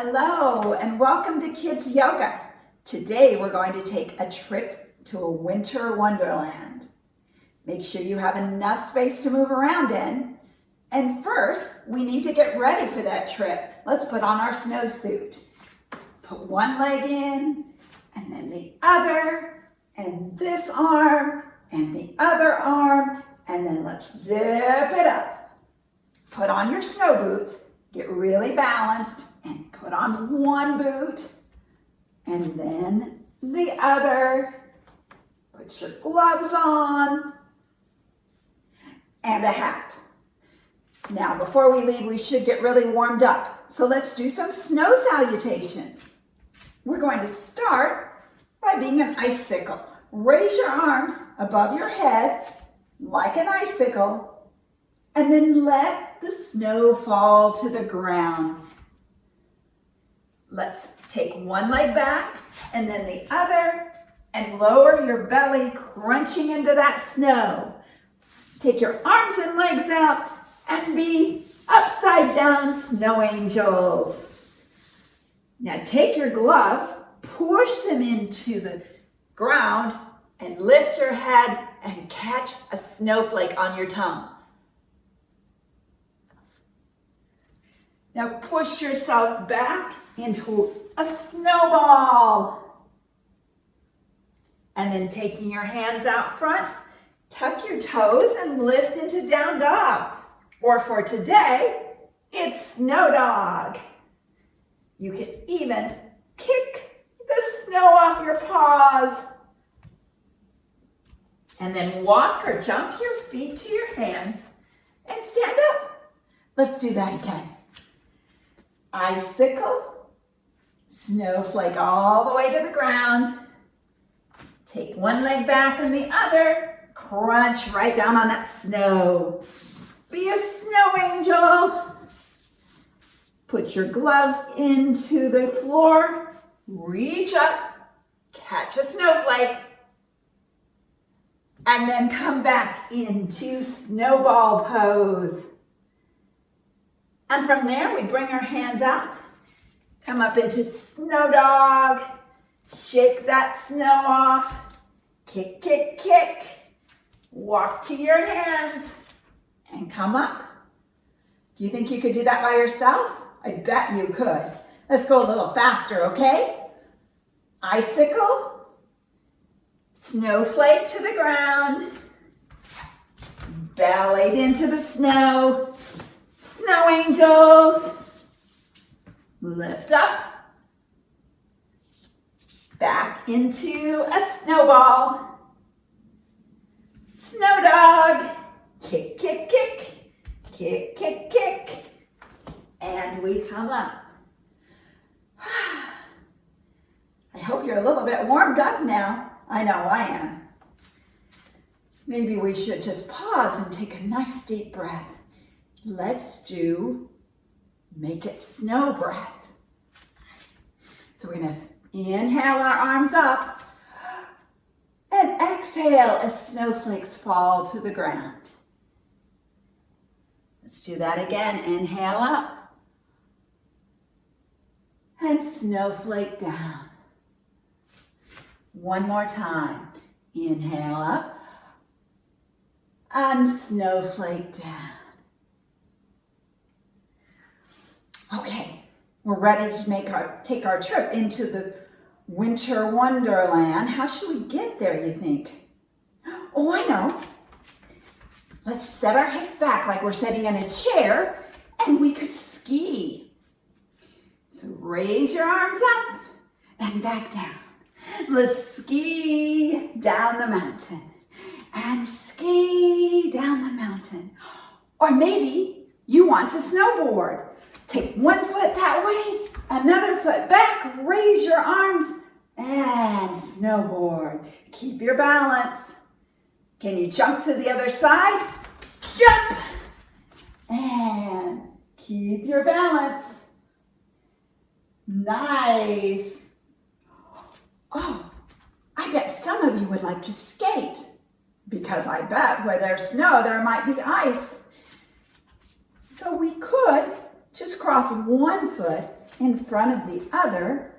Hello and welcome to Kids Yoga. Today we're going to take a trip to a winter wonderland. Make sure you have enough space to move around in. And first, we need to get ready for that trip. Let's put on our snowsuit. Put one leg in, and then the other, and this arm, and the other arm, and then let's zip it up. Put on your snow boots, get really balanced, and put on one boot, and then the other. Put your gloves on, and a hat. Now, before we leave, we should get really warmed up. So let's do some snow salutations. We're going to start by being an icicle. Raise your arms above your head like an icicle, and then let the snow fall to the ground. Let's take one leg back and then the other and lower your belly, crunching into that snow. Take your arms and legs out and be upside down snow angels. Now take your gloves, push them into the ground, and lift your head and catch a snowflake on your tongue. Now push yourself back into a snowball. And then taking your hands out front, tuck your toes and lift into down dog. Or for today, it's snow dog. You can even kick the snow off your paws. And then walk or jump your feet to your hands and stand up. Let's do that again. Icicle, snowflake all the way to the ground. Take one leg back and the other. Crunch right down on that snow. Be a snow angel. Put your gloves into the floor. Reach up, catch a snowflake. And then come back into snowball pose. And from there, we bring our hands out, come up into snow dog, shake that snow off, kick, kick, kick, walk to your hands, and come up. Do you think you could do that by yourself? I bet you could. Let's go a little faster, okay? Icicle, snowflake to the ground, bellied into the snow, snow angels, lift up, back into a snowball, snow dog, kick, kick, kick, kick, kick, kick, and we come up. I hope you're a little bit warmed up now. I know I am. Maybe we should just pause and take a nice deep breath. Let's do make it snow breath. So we're going to inhale our arms up and exhale as snowflakes fall to the ground. Let's do that again. Inhale up and snowflake down. One more time. Inhale up and snowflake down. Okay, we're ready to take our trip into the winter wonderland. How should we get there, you think? Oh, I know. Let's set our hips back like we're sitting in a chair, and we could ski. So raise your arms up and back down. Let's ski down the mountain and ski down the mountain. Or maybe you want to snowboard. Take one foot that way, another foot back, raise your arms, and snowboard. Keep your balance. Can you jump to the other side? Jump! And keep your balance. Nice. Oh, I bet some of you would like to skate, because I bet where there's snow, there might be ice. So we could just cross one foot in front of the other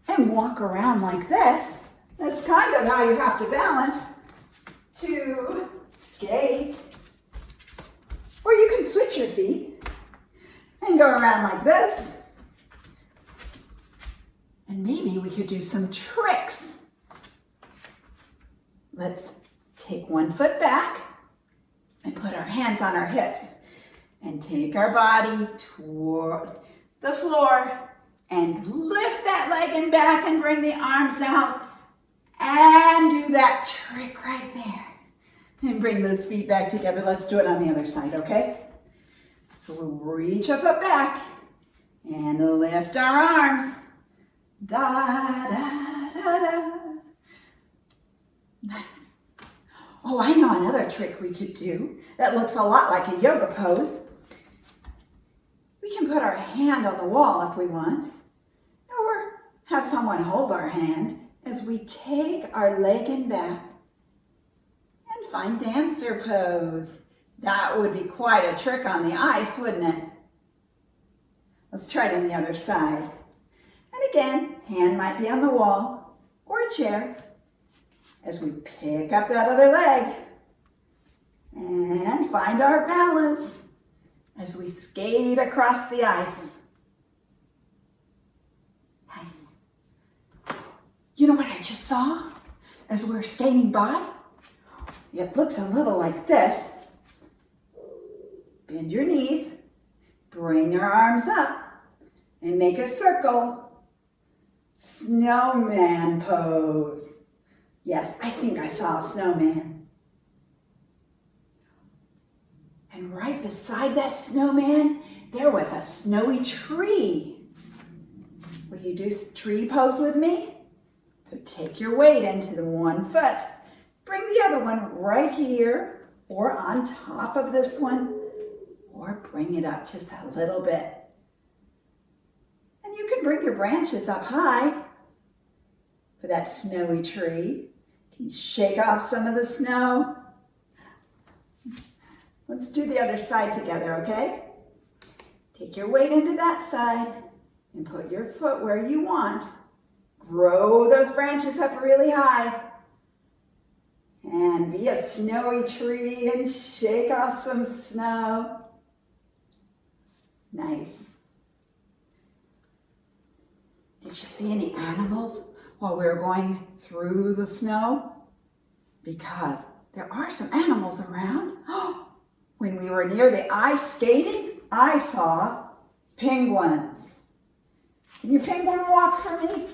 and walk around like this. That's kind of how you have to balance to skate. Or you can switch your feet and go around like this. And maybe we could do some tricks. Let's take one foot back and put our hands on our hips and take our body toward the floor and lift that leg and back and bring the arms out and do that trick right there. And bring those feet back together. Let's do it on the other side, okay? So we'll reach a foot back and lift our arms. Da, da, da, da. Nice. Oh, I know another trick we could do that looks a lot like a yoga pose. We can put our hand on the wall if we want, or have someone hold our hand as we take our leg and back and find dancer pose. That would be quite a trick on the ice, wouldn't it? Let's try it on the other side. And again, hand might be on the wall or a chair as we pick up that other leg and find our balance as we skate across the ice. Nice. You know what I just saw as we were skating by? It looks a little like this. Bend your knees, bring your arms up, and make a circle. Snowman pose. Yes, I think I saw a snowman. And right beside that snowman, there was a snowy tree. Will you do tree pose with me? So take your weight into the one foot. Bring the other one right here or on top of this one, or bring it up just a little bit. And you can bring your branches up high for that snowy tree. Can you shake off some of the snow? Let's do the other side together, okay? Take your weight into that side and put your foot where you want. Grow those branches up really high. And be a snowy tree and shake off some snow. Nice. Did you see any animals while we were going through the snow? Because there are some animals around. When we were near the ice skating, I saw penguins. Can you penguin walk for me?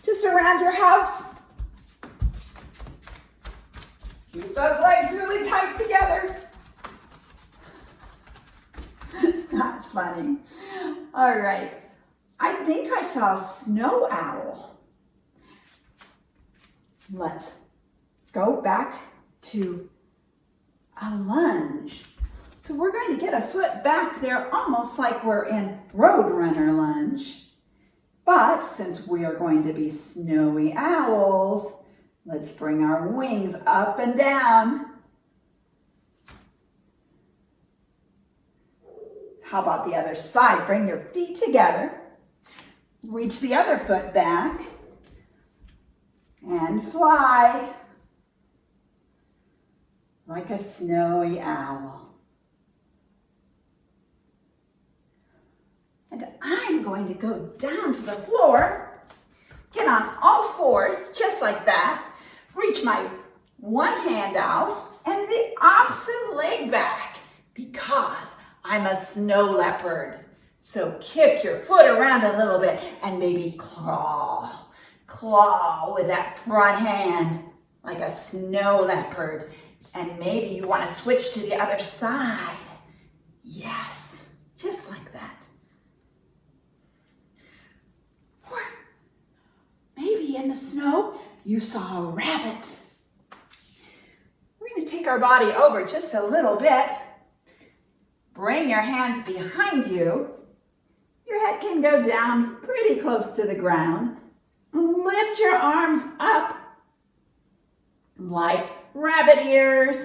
Just around your house. Keep those legs really tight together. That's funny. All right. I think I saw a snow owl. Let's go back to a lunge. So we're going to get a foot back there, almost like we're in Roadrunner lunge. But since we are going to be snowy owls, let's bring our wings up and down. How about the other side? Bring your feet together. Reach the other foot back. And fly like a snowy owl. And I'm going to go down to the floor, get on all fours, just like that, reach my one hand out and the opposite leg back because I'm a snow leopard. So kick your foot around a little bit and maybe claw with that front hand like a snow leopard. And maybe you want to switch to the other side. Yes, just like that. Or maybe in the snow, you saw a rabbit. We're going to take our body over just a little bit. Bring your hands behind you. Your head can go down pretty close to the ground. Lift your arms up like rabbit ears.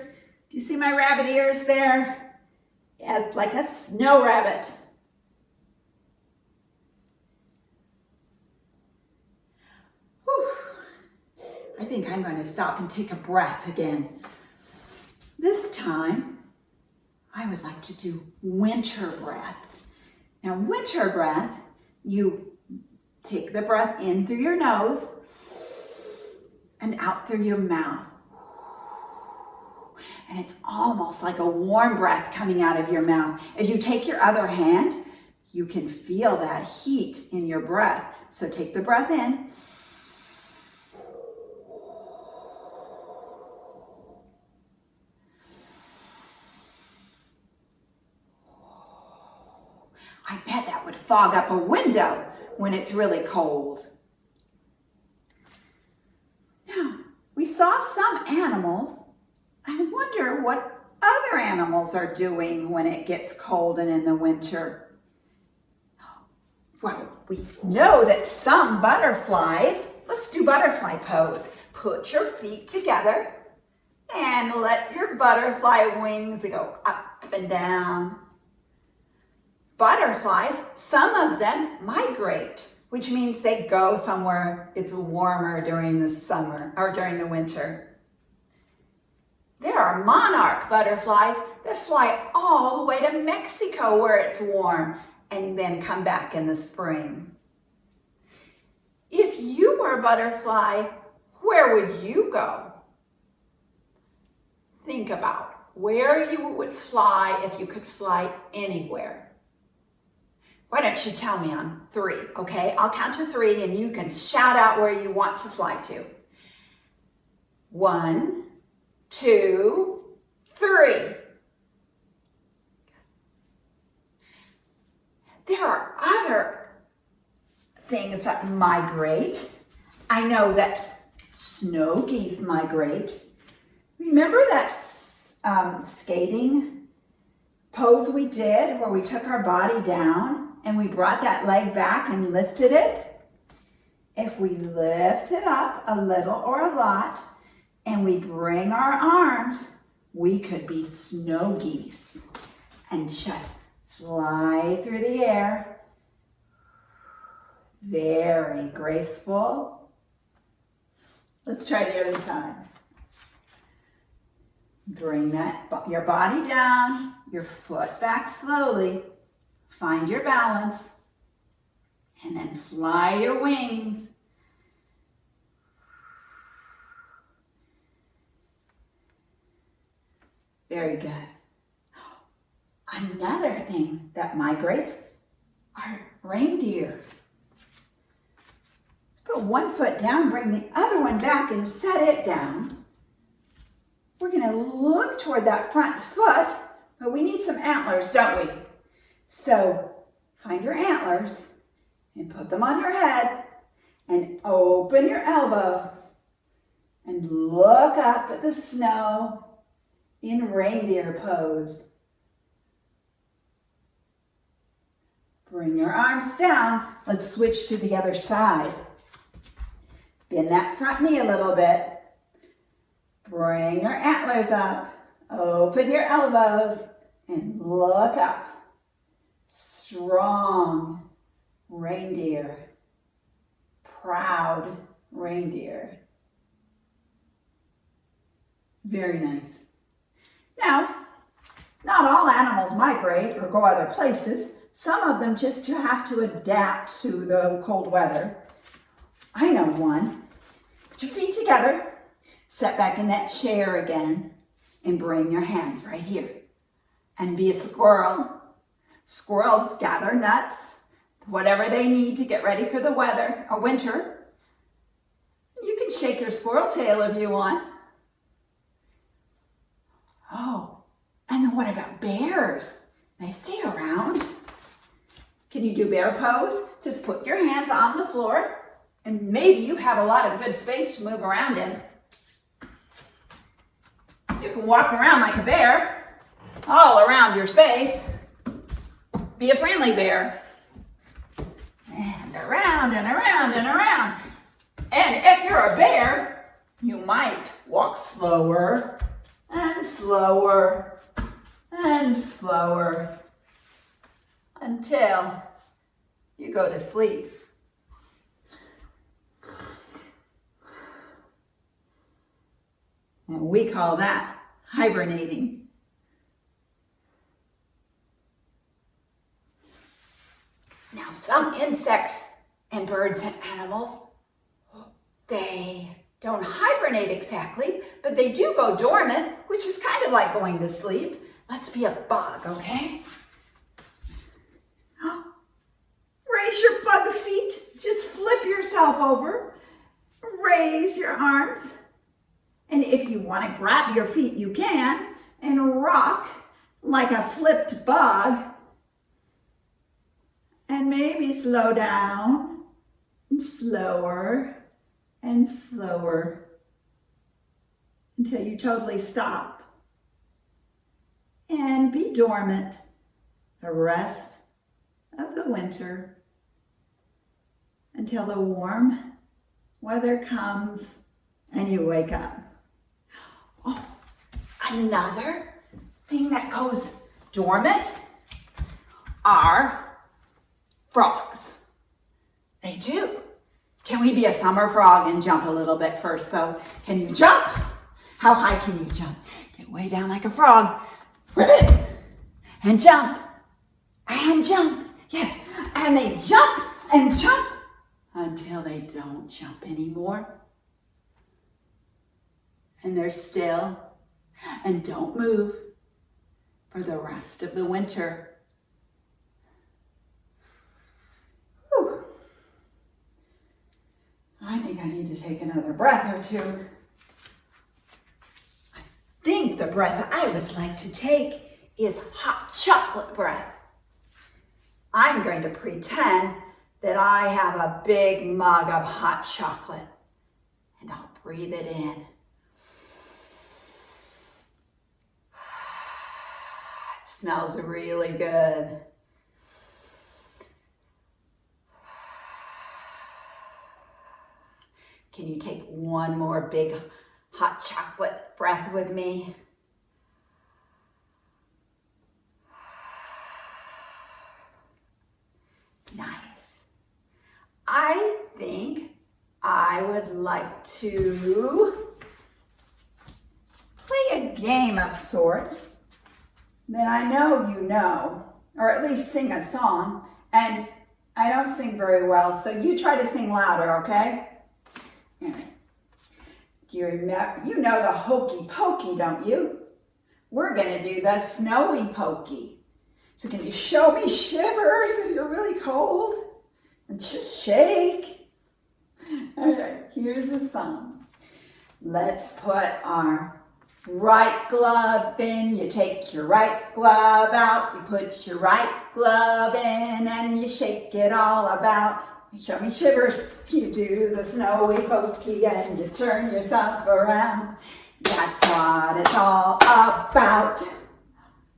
Do you see my rabbit ears there? Yeah, it's like a snow rabbit. I think I'm going to stop and take a breath again. This time, I would like to do winter breath. Now, winter breath, you take the breath in through your nose and out through your mouth. And it's almost like a warm breath coming out of your mouth. As you take your other hand, you can feel that heat in your breath. So take the breath in. I bet that would fog up a window when it's really cold. Now, we saw some animals. I wonder what other animals are doing when it gets cold and in the winter. Well, we know that some butterflies, let's do butterfly pose. Put your feet together and let your butterfly wings go up and down. Butterflies, some of them migrate, which means they go somewhere it's warmer during the summer or during the winter. There are monarch butterflies that fly all the way to Mexico where it's warm and then come back in the spring. If you were a butterfly, where would you go? Think about where you would fly if you could fly anywhere. Why don't you tell me on 3, okay? I'll count to 3 and you can shout out where you want to fly to. 1, 2, 3. There are other things that migrate. I know that snow geese migrate. Remember that skating pose we did where we took our body down and we brought that leg back and lifted it? If we lift it up a little or a lot and we bring our arms, we could be snow geese and just fly through the air. Very graceful. Let's try the other side. Bring your body down, your foot back slowly. Find your balance, and then fly your wings. Very good. Another thing that migrates are reindeer. Let's put one foot down, bring the other one back and set it down. We're going to look toward that front foot, but we need some antlers, don't we? So find your antlers and put them on your head and open your elbows and look up at the snow in reindeer pose. Bring your arms down. Let's switch to the other side. Bend that front knee a little bit. Bring your antlers up. Open your elbows and look up. Strong reindeer. Proud reindeer. Very nice. Now, not all animals migrate or go other places. Some of them just have to adapt to the cold weather. I know one. Put your feet together. Sit back in that chair again and bring your hands right here. And be a squirrel. Squirrels gather nuts, whatever they need to get ready for the weather or winter. You can shake your squirrel tail if you want. Oh, and then what about bears? They stay around. Can you do bear pose? Just put your hands on the floor and maybe you have a lot of good space to move around in. You can walk around like a bear, all around your space. Be a friendly bear. And around and around and around. And if you're a bear, you might walk slower and slower and slower until you go to sleep. And we call that hibernating. Now, some insects and birds and animals, they don't hibernate exactly, but they do go dormant, which is kind of like going to sleep. Let's be a bug, okay? Raise your bug feet. Just flip yourself over. Raise your arms. And if you want to grab your feet, you can, and rock like a flipped bug. And maybe slow down, and slower, and slower, until you totally stop. And be dormant the rest of the winter until the warm weather comes and you wake up. Oh, another thing that goes dormant are frogs. They do. Can we be a summer frog and jump a little bit first though? Can you jump? How high can you jump? Get way down like a frog. Ribbit. And jump. And jump. Yes. And they jump and jump until they don't jump anymore. And they're still and don't move for the rest of the winter. Whew. I think I need to take another breath or two. I think the breath I would like to take is hot chocolate breath. I'm going to pretend that I have a big mug of hot chocolate, and I'll breathe it in. It smells really good. Can you take one more big hot chocolate breath with me? Nice. I think I would like to play a game of sorts that I know you know, or at least sing a song. And I don't sing very well, so you try to sing louder, okay? All right. Do you remember? You know the hokey pokey, don't you? We're gonna do the snowy pokey. So can you show me shivers if you're really cold? And just shake. All right, here's the song. Let's put our right glove in. You take your right glove out. You put your right glove in and you shake it all about. You show me shivers. You do the snowy pokey and you turn yourself around. That's what it's all about.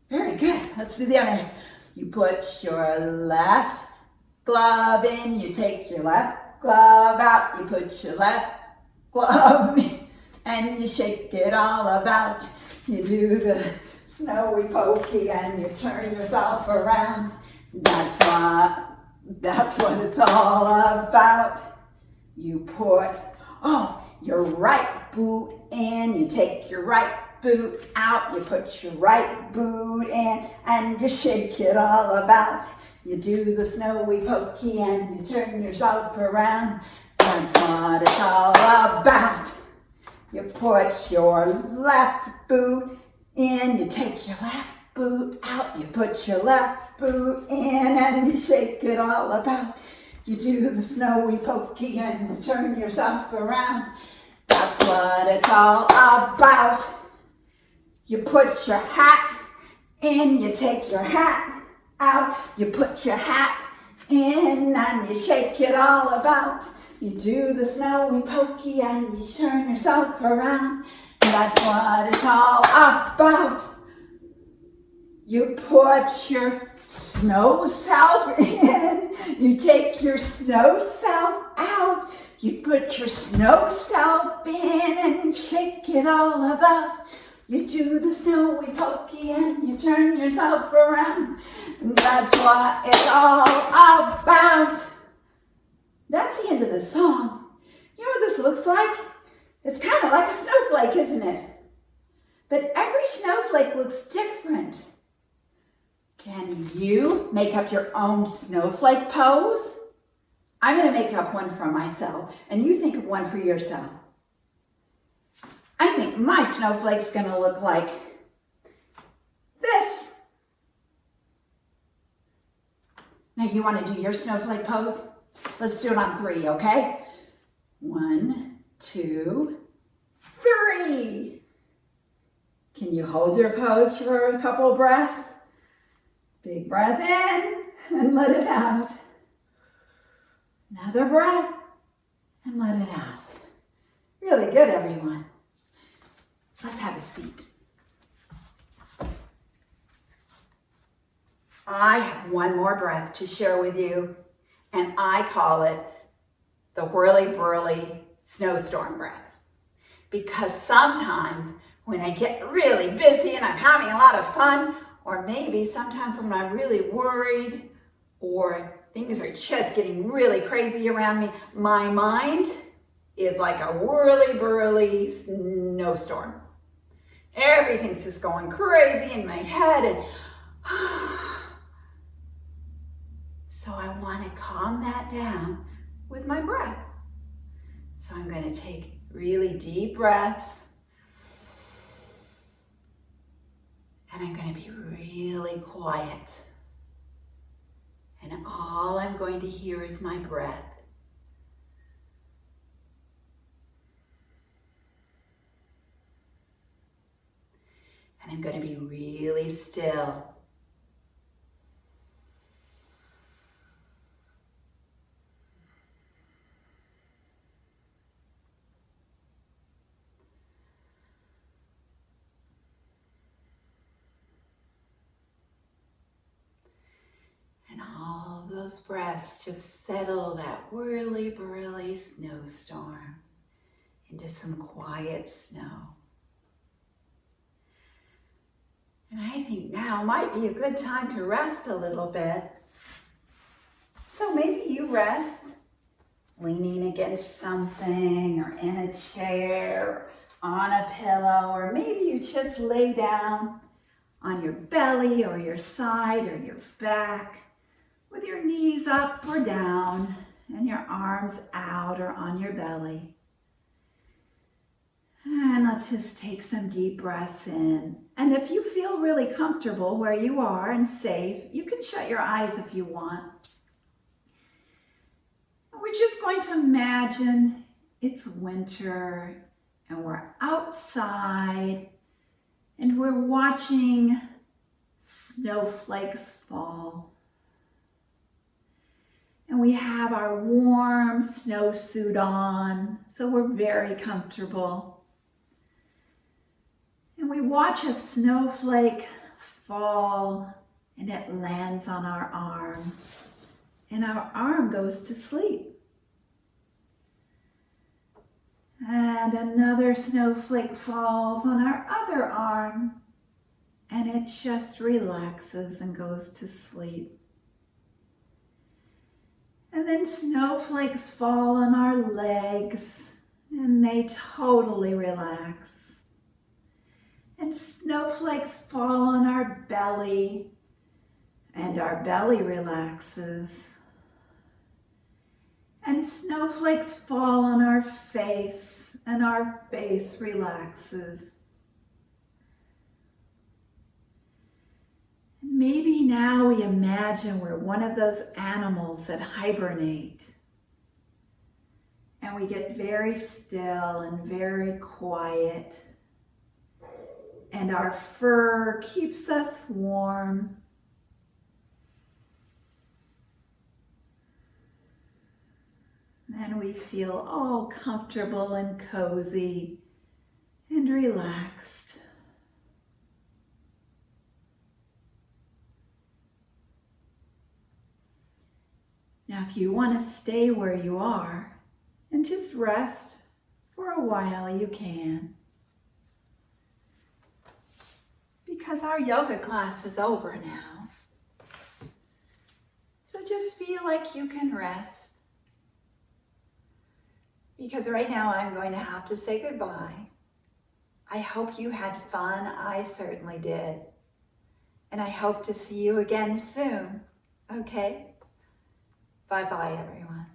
Very good. Let's do the other. You put your left glove in. You take your left glove out. You put your left glove in and you shake it all about. You do the snowy pokey and you turn yourself around. That's what it's all about. You put, your right boot in. You take your right boot out. You put your right boot in and you shake it all about. You do the snowy pokey and you turn yourself around. That's what it's all about. You put your left boot in. You take your left boot out. You put your left boot in and you shake it all about. You do the snowy pokey and you turn yourself around. That's what it's all about. You put your hat in. You take your hat out. You put your hat in and you shake it all about. You do the snowy pokey and you turn yourself around. That's what it's all about. You put your snow self in. You take your snow self out. You put your snow self in and shake it all about. You do the snowy pokey and you turn yourself around. That's what it's all about. That's the end of the song. You know what this looks like? It's kind of like a snowflake, isn't it? but every snowflake looks different. Can you make up your own snowflake pose? I'm going to make up one for myself, and you think of one for yourself. I think my snowflake's going to look like this. Now you want to do your snowflake pose? Let's do it on 3, okay? 1, 2, 3. Can you hold your pose for a couple breaths? Big breath in and let it out. Another breath and let it out. Really good, everyone. Let's have a seat. I have one more breath to share with you, and I call it the whirly-burly snowstorm breath. Because sometimes when I get really busy and I'm having a lot of fun, or maybe sometimes when I'm really worried or things are just getting really crazy around me, my mind is like a whirly-burly snowstorm. Everything's just going crazy in my head, and so I want to calm that down with my breath. So I'm going to take really deep breaths, and I'm going to be really quiet. And all I'm going to hear is my breath. And I'm going to be really still. And all those breaths just settle that whirly-burly snowstorm into some quiet snow. And I think now might be a good time to rest a little bit. So maybe you rest leaning against something, or in a chair, on a pillow, or maybe you just lay down on your belly or your side or your back with your knees up or down and your arms out or on your belly. And let's just take some deep breaths in. And if you feel really comfortable where you are and safe, you can shut your eyes if you want. We're just going to imagine it's winter and we're outside and we're watching snowflakes fall. And we have our warm snowsuit on, so we're very comfortable. And we watch a snowflake fall, and it lands on our arm, and our arm goes to sleep. And another snowflake falls on our other arm, and it just relaxes and goes to sleep. And then snowflakes fall on our legs, and they totally relax. And snowflakes fall on our belly, and our belly relaxes. And snowflakes fall on our face, and our face relaxes. Maybe now we imagine we're one of those animals that hibernate. And we get very still and very quiet. And our fur keeps us warm. And we feel all comfortable and cozy and relaxed. Now, if you want to stay where you are and just rest for a while, you can. Because our yoga class is over now. So just feel like you can rest. Because right now I'm going to have to say goodbye. I hope you had fun. I certainly did. And I hope to see you again soon. Okay? Bye-bye, everyone.